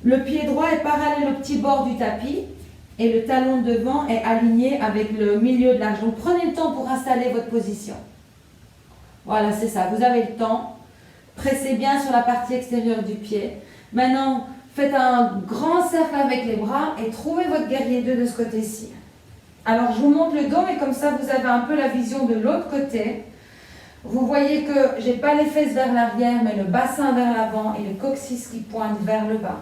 Le pied droit est parallèle au petit bord du tapis et le talon devant est aligné avec le milieu de la jambe. Prenez le temps pour installer votre position. Voilà, c'est ça. Vous avez le temps. Pressez bien sur la partie extérieure du pied. Maintenant, faites un grand cercle avec les bras et trouvez votre guerrier 2 de ce côté-ci. Alors, je vous montre le dos, mais comme ça, vous avez un peu la vision de l'autre côté. Vous voyez que je n'ai pas les fesses vers l'arrière, mais le bassin vers l'avant et le coccyx qui pointe vers le bas.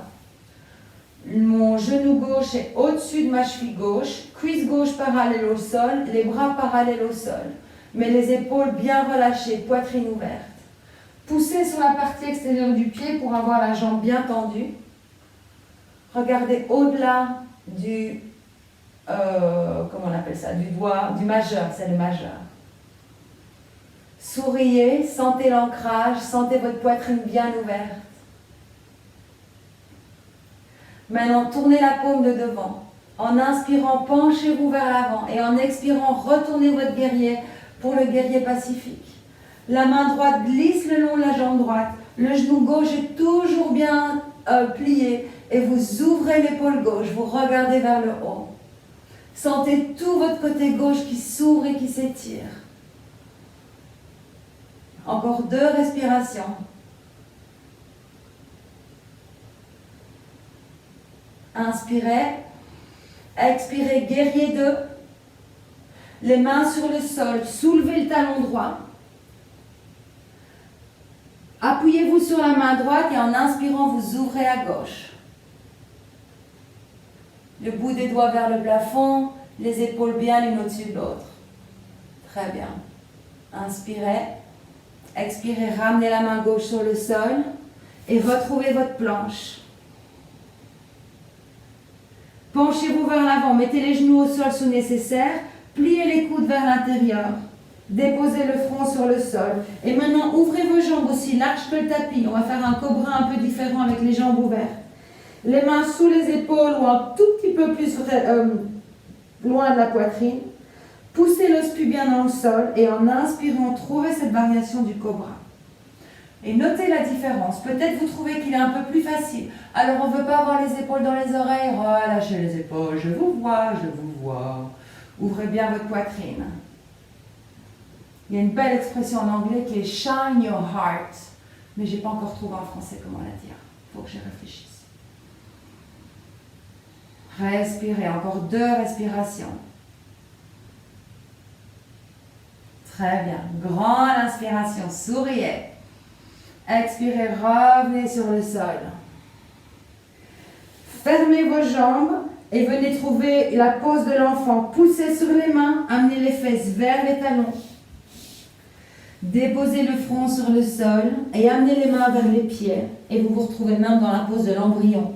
Mon genou gauche est au-dessus de ma cheville gauche, cuisse gauche parallèle au sol, les bras parallèles au sol, mais les épaules bien relâchées, poitrine ouverte. Poussez sur la partie extérieure du pied pour avoir la jambe bien tendue. Regardez au-delà du, comment on appelle ça, du doigt, du majeur, c'est le majeur. Souriez, sentez l'ancrage, sentez votre poitrine bien ouverte. Maintenant, tournez la paume de devant. En inspirant, penchez-vous vers l'avant et en expirant, retournez votre guerrier pour le guerrier pacifique. La main droite glisse le long de la jambe droite. Le genou gauche est toujours bien plié et vous ouvrez l'épaule gauche. Vous regardez vers le haut. Sentez tout votre côté gauche qui s'ouvre et qui s'étire. Encore 2 respirations. Inspirez. Expirez, guerrier 2. Les mains sur le sol, soulevez le talon droit. Appuyez-vous sur la main droite et en inspirant, vous ouvrez à gauche. Le bout des doigts vers le plafond, les épaules bien l'une au-dessus de l'autre. Très bien. Inspirez. Expirez, ramenez la main gauche sur le sol et retrouvez votre planche. Penchez-vous vers l'avant, mettez les genoux au sol sous nécessaire, pliez les coudes vers l'intérieur, déposez le front sur le sol. Et maintenant, ouvrez vos jambes aussi larges que le tapis. On va faire un cobra un peu différent avec les jambes ouvertes. Les mains sous les épaules ou un tout petit peu plus loin de la poitrine. Poussez l'os pubien dans le sol et en inspirant, trouvez cette variation du cobra. Et notez la différence. Peut-être vous trouvez qu'il est un peu plus facile. Alors on ne veut pas avoir les épaules dans les oreilles. Relâchez les épaules. Je vous vois, je vous vois. Ouvrez bien votre poitrine. Il y a une belle expression en anglais qui est shine your heart. Mais je n'ai pas encore trouvé en français comment la dire. Il faut que j'y réfléchisse. Respirez. Encore 2 respirations. Très bien. Grande inspiration. Souriez. Expirez. Revenez sur le sol. Fermez vos jambes Et venez trouver la pose de l'enfant. Poussez sur les mains, amenez les fesses vers les talons. Déposez le front sur le sol et amenez les mains vers les pieds. Et vous vous retrouvez même dans la pose de l'embryon.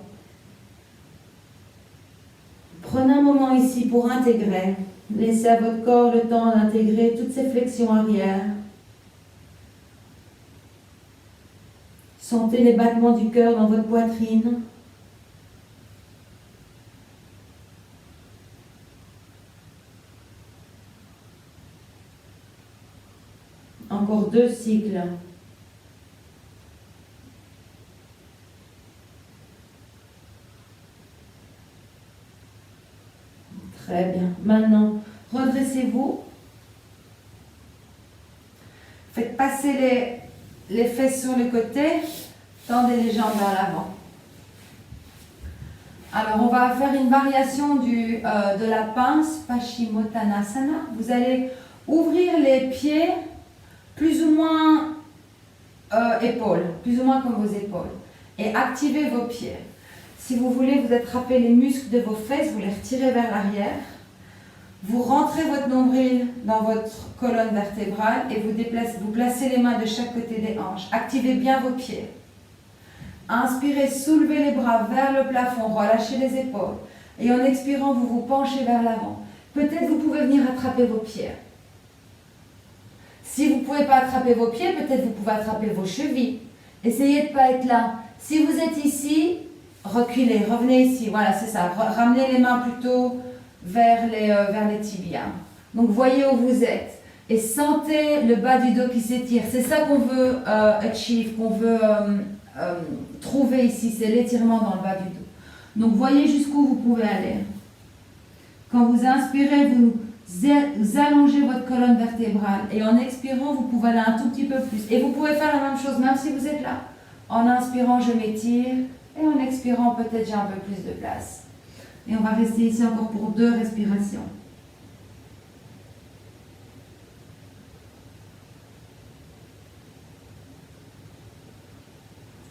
Prenez un moment ici pour intégrer. Laissez à votre corps le temps d'intégrer toutes ces flexions arrière. Sentez les battements du cœur dans votre poitrine. Encore 2 cycles. Très bien. Maintenant, redressez-vous. Faites passer les fesses sur le côté. Tendez les jambes vers l'avant. Alors, on va faire une variation de la pince, Paschimottanasana. Vous allez ouvrir les pieds plus ou moins épaules, plus ou moins comme vos épaules. Et activez vos pieds. Si vous voulez vous attraper les muscles de vos fesses, vous les retirez vers l'arrière. Vous rentrez votre nombril dans votre colonne vertébrale et vous placez les mains de chaque côté des hanches. Activez bien vos pieds. Inspirez, soulevez les bras vers le plafond, relâchez les épaules. Et en expirant, vous vous penchez vers l'avant. Peut-être vous pouvez venir attraper vos pieds. Si vous ne pouvez pas attraper vos pieds, peut-être vous pouvez attraper vos chevilles. Essayez de ne pas être là. Si vous êtes ici, reculez, revenez ici. Voilà, c'est ça. Ramenez les mains plutôt vers les tibias. Donc, voyez où vous êtes. Et sentez le bas du dos qui s'étire. C'est ça qu'on veut achieve, qu'on veut trouver ici. C'est l'étirement dans le bas du dos. Donc, voyez jusqu'où vous pouvez aller. Quand vous inspirez, vous allongez votre colonne vertébrale. Et en expirant, vous pouvez aller un tout petit peu plus. Et vous pouvez faire la même chose, même si vous êtes là. En inspirant, je m'étire. Et en expirant, peut-être j'ai un peu plus de place. Et on va rester ici encore pour 2 respirations.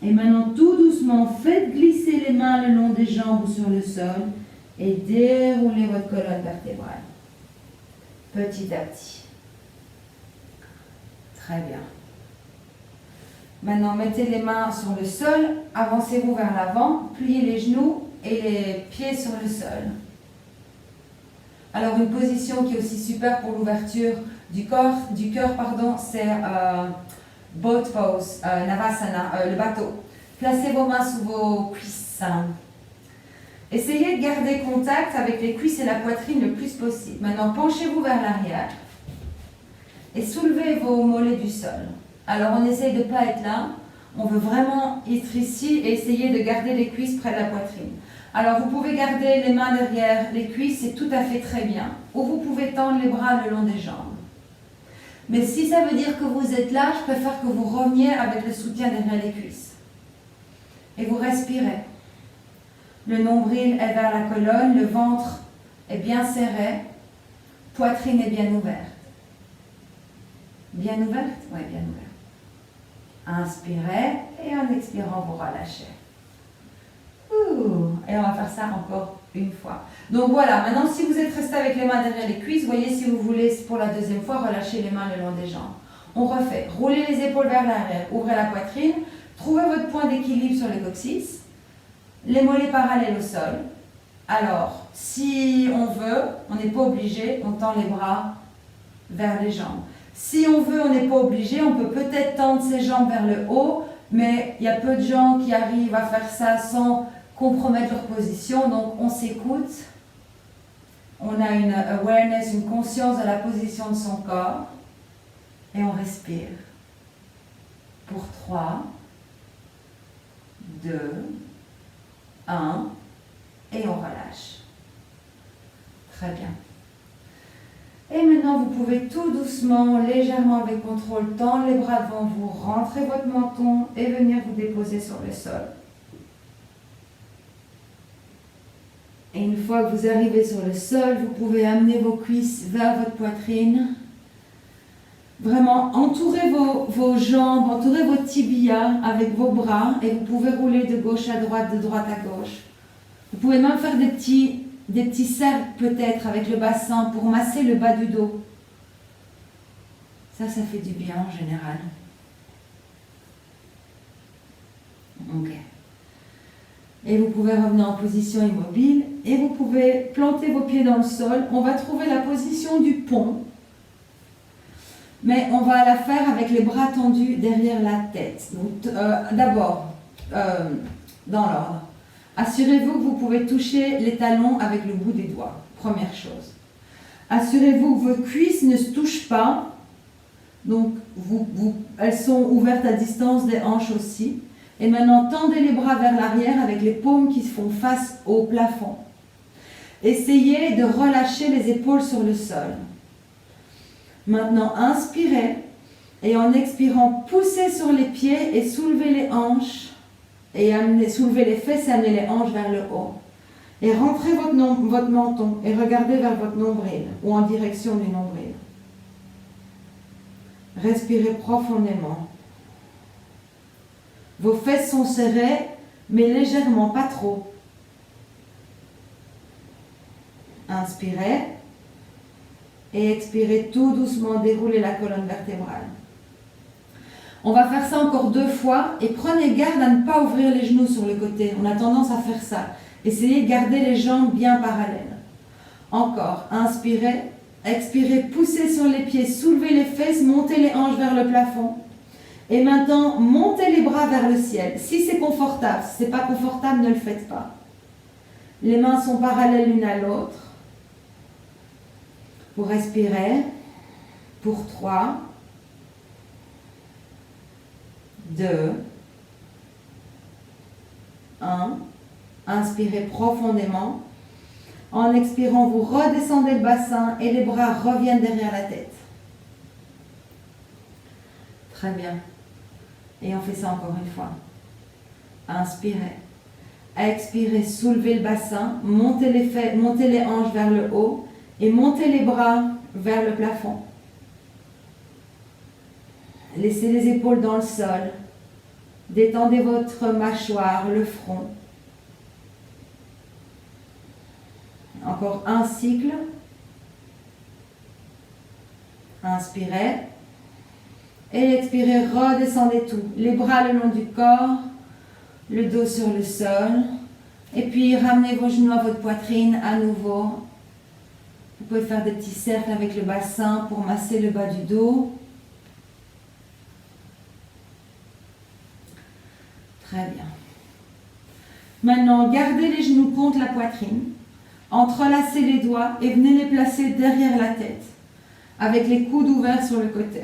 Et maintenant, tout doucement, faites glisser les mains le long des jambes ou sur le sol et déroulez votre colonne vertébrale. Petit à petit. Très bien. Maintenant, mettez les mains sur le sol, avancez-vous vers l'avant, pliez les genoux et les pieds sur le sol. Alors, une position qui est aussi super pour l'ouverture du cœur, c'est boat pose, Navasana, le bateau. Placez vos mains sous vos cuisses. Essayez de garder contact avec les cuisses et la poitrine le plus possible. Maintenant, penchez-vous vers l'arrière et soulevez vos mollets du sol. Alors, on essaye de ne pas être là. On veut vraiment être ici et essayer de garder les cuisses près de la poitrine. Alors, vous pouvez garder les mains derrière les cuisses, c'est tout à fait très bien. Ou vous pouvez tendre les bras le long des jambes. Mais si ça veut dire que vous êtes là, je préfère que vous reveniez avec le soutien derrière les cuisses. Et vous respirez. Le nombril est vers la colonne, le ventre est bien serré, poitrine est bien ouverte. Bien ouverte? Oui, bien ouverte. Inspirez et en expirant, vous relâchez. Et on va faire ça encore une fois. Donc voilà, maintenant si vous êtes resté avec les mains derrière les cuisses, voyez si vous voulez pour la deuxième fois relâcher les mains le long des jambes. On refait, roulez les épaules vers l'arrière, ouvrez la poitrine, trouvez votre point d'équilibre sur les coccyx, les mollets parallèles au sol. Alors, si on veut, on n'est pas obligé, on tend les bras vers les jambes. Si on veut, on n'est pas obligé, on peut peut-être tendre ses jambes vers le haut, mais il y a peu de gens qui arrivent à faire ça sans compromettre leur position, donc on s'écoute, on a une awareness, une conscience de la position de son corps, et on respire. Pour 3, 2, 1, et on relâche. Très bien. Et maintenant, vous pouvez tout doucement, légèrement avec contrôle, tendre les bras devant vous, rentrer votre menton et venir vous déposer sur le sol. Et une fois que vous arrivez sur le sol, vous pouvez amener vos cuisses vers votre poitrine. Vraiment, entourez vos jambes, entourez vos tibias avec vos bras et vous pouvez rouler de gauche à droite, de droite à gauche. Vous pouvez même faire des petits des petits cercles peut-être avec le bassin pour masser le bas du dos. Ça fait du bien en général. Ok. Et vous pouvez revenir en position immobile et vous pouvez planter vos pieds dans le sol. On va trouver la position du pont, mais on va la faire avec les bras tendus derrière la tête. Donc, d'abord, dans l'ordre, assurez-vous que vous pouvez toucher les talons avec le bout des doigts. Première chose. Assurez-vous que vos cuisses ne se touchent pas. Donc, elles sont ouvertes à distance des hanches aussi. Et maintenant, tendez les bras vers l'arrière avec les paumes qui se font face au plafond. Essayez de relâcher les épaules sur le sol. Maintenant, inspirez et en expirant, poussez sur les pieds et soulevez les hanches et soulevez les fesses et amenez les hanches vers le haut. Et rentrez votre menton et regardez vers votre nombril ou en direction du nombril. Respirez profondément. Vos fesses sont serrées, mais légèrement, pas trop. Inspirez et expirez tout doucement, déroulez la colonne vertébrale. On va faire ça encore 2 fois et prenez garde à ne pas ouvrir les genoux sur le côté. On a tendance à faire ça. Essayez de garder les jambes bien parallèles. Encore, inspirez, expirez, poussez sur les pieds, soulevez les fesses, montez les hanches vers le plafond. Et maintenant, montez les bras vers le ciel. Si c'est confortable, si ce n'est pas confortable, ne le faites pas. Les mains sont parallèles l'une à l'autre. Vous respirez pour 3, 2, 1. Inspirez profondément. En expirant, vous redescendez le bassin et les bras reviennent derrière la tête. Très bien. Et on fait ça encore une fois. Inspirez. Expirez, soulevez le bassin, montez les hanches vers le haut et montez les bras vers le plafond. Laissez les épaules dans le sol. Détendez votre mâchoire, le front. Encore un cycle. Inspirez. Et expirez, redescendez tout. Les bras le long du corps, le dos sur le sol. Et puis ramenez vos genoux à votre poitrine à nouveau. Vous pouvez faire des petits cercles avec le bassin pour masser le bas du dos. Très bien. Maintenant, gardez les genoux contre la poitrine. Entrelacez les doigts et venez les placer derrière la tête, avec les coudes ouverts sur le côté.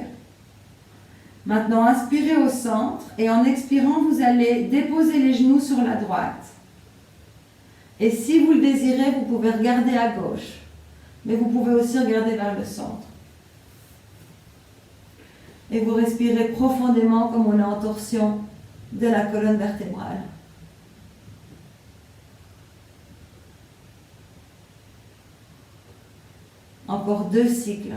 Maintenant, inspirez au centre et en expirant, vous allez déposer les genoux sur la droite. Et si vous le désirez, vous pouvez regarder à gauche, mais vous pouvez aussi regarder vers le centre. Et vous respirez profondément comme on est en torsion de la colonne vertébrale. Encore 2 cycles.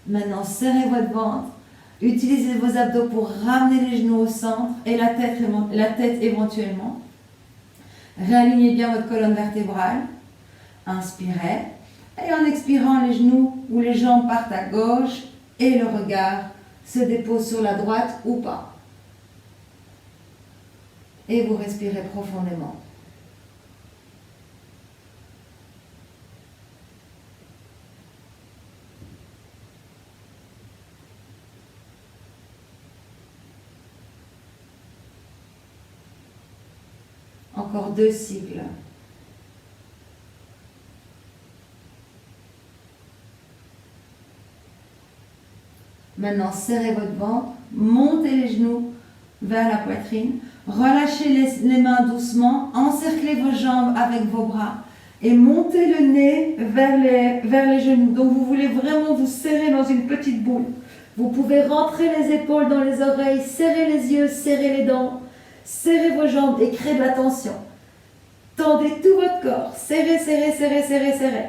Maintenant, serrez votre ventre. Utilisez vos abdos pour ramener les genoux au centre et la tête éventuellement. Réalignez bien votre colonne vertébrale. Inspirez. Et en expirant, les genoux ou les jambes partent à gauche et le regard se dépose sur la droite ou pas. Et vous respirez profondément. Encore 2 cycles. Maintenant, serrez votre ventre, montez les genoux vers la poitrine, relâchez les mains doucement, encerclez vos jambes avec vos bras et montez le nez vers les genoux. Donc vous voulez vraiment vous serrer dans une petite boule. Vous pouvez rentrer les épaules dans les oreilles, serrer les yeux, serrer les dents, serrez vos jambes et créez de la tension. Tendez tout votre corps, serrez, serrez, serrez, serrez, serrez.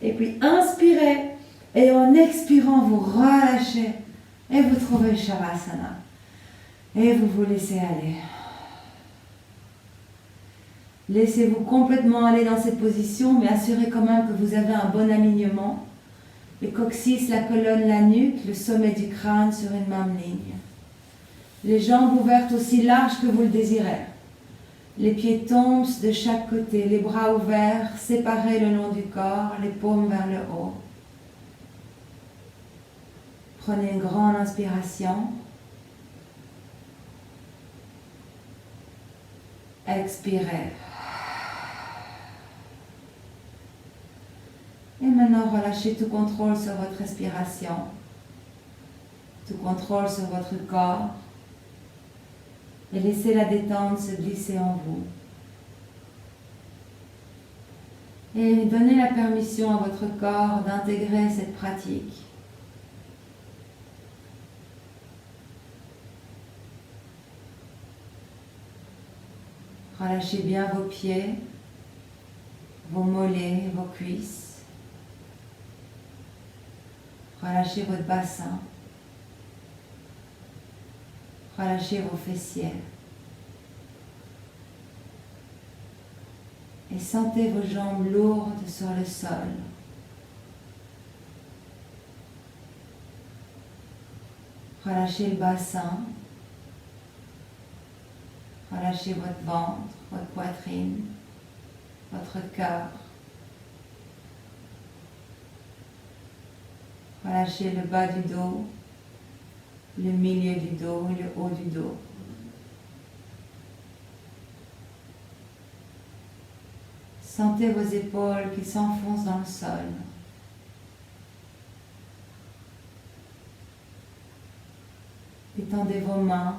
Et puis inspirez et en expirant, vous relâchez. Et vous trouvez le Shavasana. Et vous vous laissez aller. Laissez-vous complètement aller dans cette position, mais assurez quand même que vous avez un bon alignement. Le coccyx, la colonne, la nuque, le sommet du crâne sur une même ligne. Les jambes ouvertes aussi larges que vous le désirez. Les pieds tombent de chaque côté, les bras ouverts, séparés le long du corps, les paumes vers le haut. Prenez une grande inspiration. Expirez. Et maintenant, relâchez tout contrôle sur votre respiration, tout contrôle sur votre corps et laissez la détente se glisser en vous. Et donnez la permission à votre corps d'intégrer cette pratique. Relâchez bien vos pieds, vos mollets, vos cuisses. Relâchez votre bassin. Relâchez vos fessiers. Et sentez vos jambes lourdes sur le sol. Relâchez le bassin. Relâchez votre ventre, votre poitrine, votre cœur. Relâchez le bas du dos, le milieu du dos et le haut du dos. Sentez vos épaules qui s'enfoncent dans le sol. Étendez vos mains.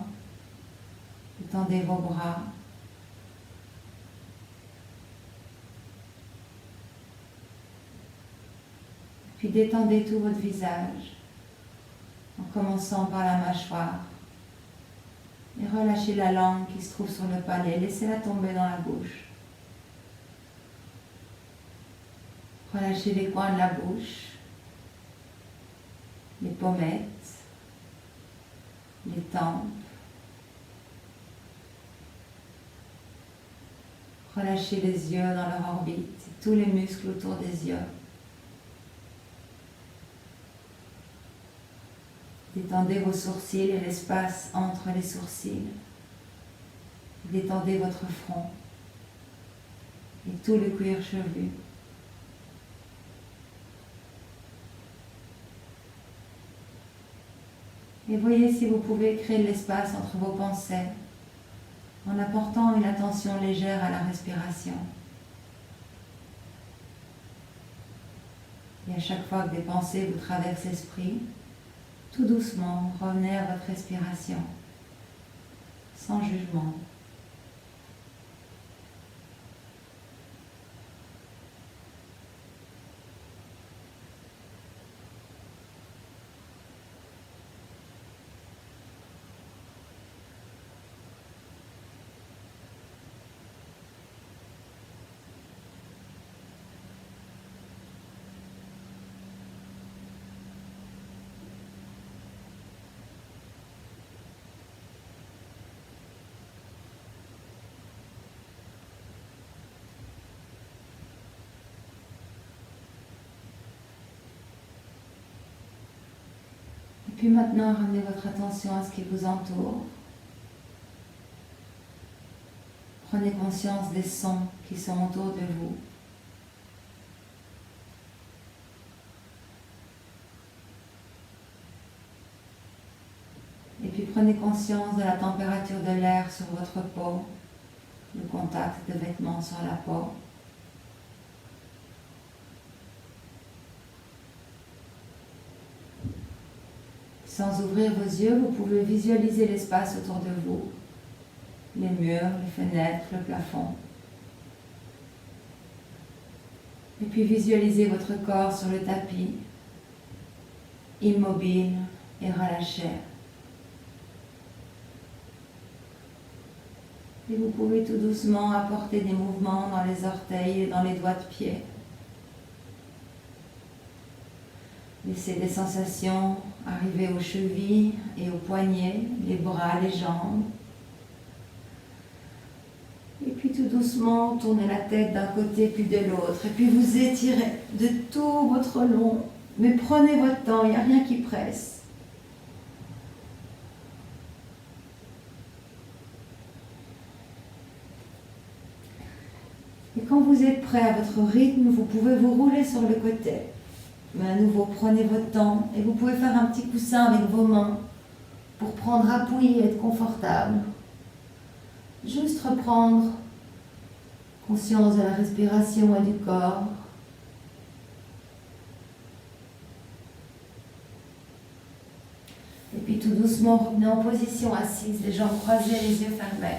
Étendez vos bras. Puis détendez tout votre visage en commençant par la mâchoire. Et relâchez la langue qui se trouve sur le palais. Laissez-la tomber dans la bouche. Relâchez les coins de la bouche, les pommettes, les tempes. Relâchez les yeux dans leur orbite, tous les muscles autour des yeux. Détendez vos sourcils et l'espace entre les sourcils. Détendez votre front et tout le cuir chevelu. Et voyez si vous pouvez créer de l'espace entre vos pensées en apportant une attention légère à la respiration. Et à chaque fois que des pensées vous traversent l'esprit, tout doucement, revenez à votre respiration, sans jugement. Puis maintenant, ramenez votre attention à ce qui vous entoure. Prenez conscience des sons qui sont autour de vous. Et puis prenez conscience de la température de l'air sur votre peau, le contact de vêtements sur la peau. Sans ouvrir vos yeux, vous pouvez visualiser l'espace autour de vous, les murs, les fenêtres, le plafond. Et puis visualisez votre corps sur le tapis, immobile et relâché. Et vous pouvez tout doucement apporter des mouvements dans les orteils et dans les doigts de pied. Laissez des sensations arriver aux chevilles et aux poignets, les bras, les jambes. Et puis tout doucement, tournez la tête d'un côté puis de l'autre. Et puis vous étirez de tout votre long. Mais prenez votre temps, il n'y a rien qui presse. Et quand vous êtes prêt à votre rythme, vous pouvez vous rouler sur le côté. Mais à nouveau, prenez votre temps et vous pouvez faire un petit coussin avec vos mains pour prendre appui et être confortable. Juste reprendre conscience de la respiration et du corps. Et puis tout doucement, revenez en position assise, les jambes croisées, les yeux fermés.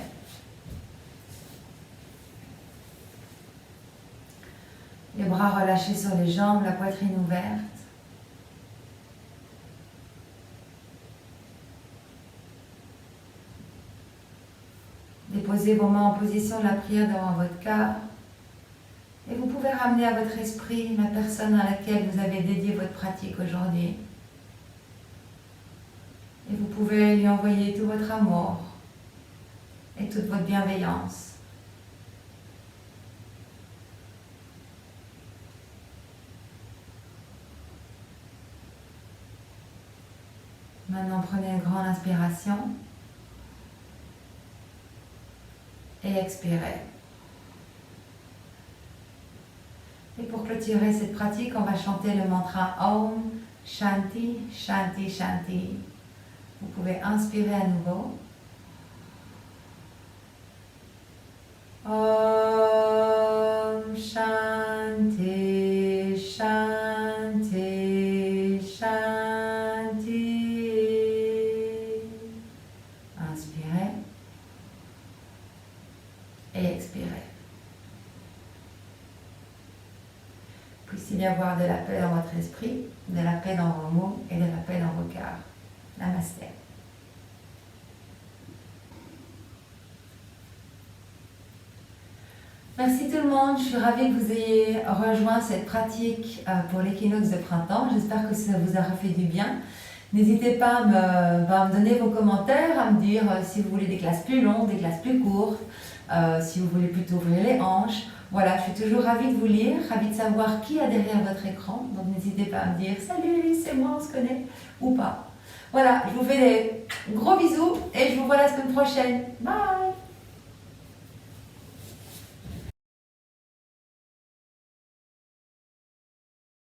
Les bras relâchés sur les jambes, la poitrine ouverte. Déposez vos mains en position de la prière devant votre cœur. Et vous pouvez ramener à votre esprit la personne à laquelle vous avez dédié votre pratique aujourd'hui. Et vous pouvez lui envoyer tout votre amour et toute votre bienveillance. Maintenant, prenez une grande inspiration et expirez. Et pour clôturer cette pratique, on va chanter le mantra Om Shanti Shanti Shanti. Vous pouvez inspirer à nouveau. Om Shanti Shanti Shanti. Inspirez et expirez. Puisse-t-il y avoir de la paix dans votre esprit, de la paix dans vos mots et de la paix dans vos cœurs. Namasté. Merci tout le monde, je suis ravie que vous ayez rejoint cette pratique pour l'équinoxe de printemps. J'espère que ça vous aura fait du bien. N'hésitez pas à me donner vos commentaires, à me dire si vous voulez des classes plus longues, des classes plus courtes, si vous voulez plutôt ouvrir les hanches. Voilà, je suis toujours ravie de vous lire, ravie de savoir qui a derrière votre écran. Donc n'hésitez pas à me dire « Salut, c'est moi, on se connaît » ou pas. Voilà, je vous fais des gros bisous et je vous vois la semaine prochaine. Bye!